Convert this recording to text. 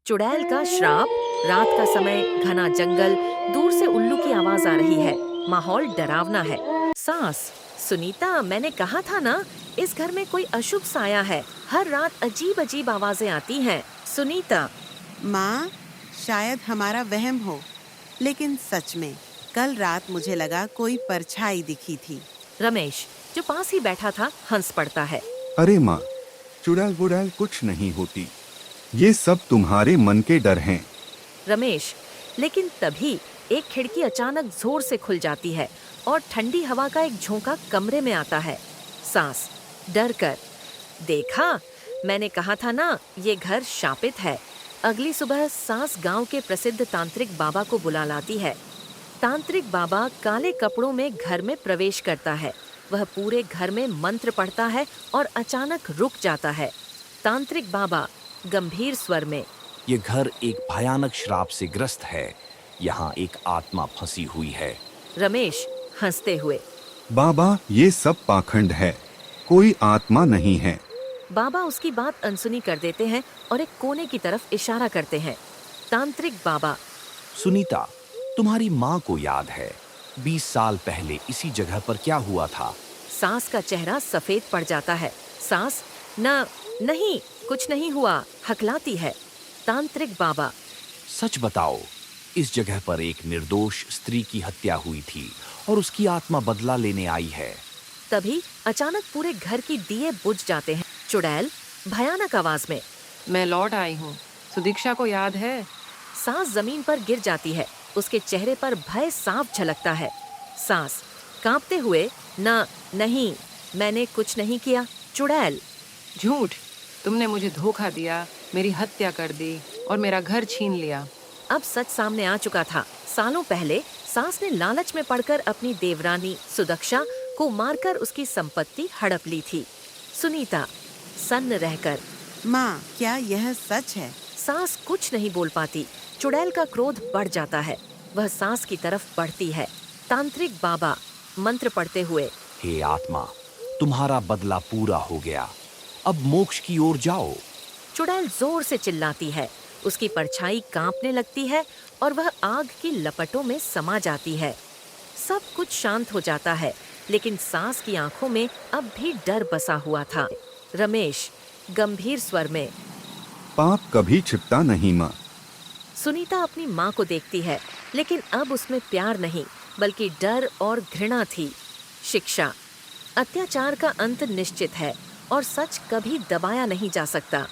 चुड़ैल का श्राप। रात का समय, घना जंगल, दूर से उल्लू की आवाज आ रही है। माहौल डरावना है। सास, सुनीता, मैंने कहा था ना, इस घर में कोई अशुभ साया है। हर रात अजीब अजीब आवाजें आती हैं। सुनीता। माँ, शायद हमारा वहम हो, लेकिन सच में कल रात मुझे लगा कोई परछाई दिखी थी। रमेश, जो पास ही बैठा था, हंस पड़ता है। अरे माँ, चुड़ैल वुड़ैल कुछ नहीं होती। ये सब तुम्हारे मन के डर हैं। रमेश, लेकिन तभी एक खिड़की अचानक जोर से खुल जाती है और ठंडी हवा का एक झोंका कमरे में आता है। सास, डर कर, देखा, मैंने कहा था ना, ये घर शापित है। अगली सुबह सास गांव के प्रसिद्ध तांत्रिक बाबा को बुला लाती है। तांत्रिक बाबा काले कपड़ों में घर में प्रवेश करता है। वह पूरे घर में मंत्र पढ़ता है और अचानक रुक जाता है। तांत्रिक बाबा गंभीर स्वर में, ये घर एक भयानक श्राप से ग्रस्त है। यहाँ एक आत्मा फंसी हुई है। रमेश हंसते हुए, बाबा, ये सब पाखंड है। कोई आत्मा नहीं है। बाबा उसकी बात अनसुनी कर देते हैं और एक कोने की तरफ इशारा करते हैं। तांत्रिक बाबा, सुनीता, तुम्हारी माँ को याद है 20 साल पहले इसी जगह पर क्या हुआ था? सास का चेहरा सफेद पड़ जाता है। सास, नहीं, कुछ नहीं हुआ, हकलाती है। तांत्रिक बाबा, सच बताओ, इस जगह पर एक निर्दोष स्त्री की हत्या हुई थी और उसकी आत्मा बदला लेने आई है। तभी अचानक पूरे घर की दिए बुझ जाते हैं। चुड़ैल भयानक आवाज में, मैं लौट आई हूँ। सुदीक्षा को याद है? सांस जमीन पर गिर जाती है। उसके चेहरे पर भय साफ झलकता है। सांस कांपते हुए, नहीं, मैंने कुछ नहीं किया। चुड़ैल, झूठ, तुमने मुझे धोखा दिया, मेरी हत्या कर दी और मेरा घर छीन लिया। अब सच सामने आ चुका था। सालों पहले सास ने लालच में पड़कर अपनी देवरानी सुदक्षा को मारकर उसकी संपत्ति हड़प ली थी। सुनीता सन्न रहकर, माँ, क्या यह सच है? सास कुछ नहीं बोल पाती। चुड़ैल का क्रोध बढ़ जाता है। वह सास की तरफ बढ़ती है। तांत्रिक बाबा मंत्र पढ़ते हुए, हे आत्मा, तुम्हारा बदला पूरा हो गया। अब मोक्ष की ओर जाओ। चुड़ैल जोर से चिल्लाती है। उसकी परछाई कांपने लगती है और वह आग की लपटों में समा जाती है। सब कुछ शांत हो जाता है, लेकिन सास की आंखों में अब भी डर बसा हुआ था। रमेश गंभीर स्वर में, पाप कभी छिपता नहीं माँ। सुनीता अपनी माँ को देखती है, लेकिन अब उसमें प्यार नहीं, बल्कि डर और घृणा थी। शिक्षा, अत्याचार का अंत निश्चित है और सच कभी दबाया नहीं जा सकता।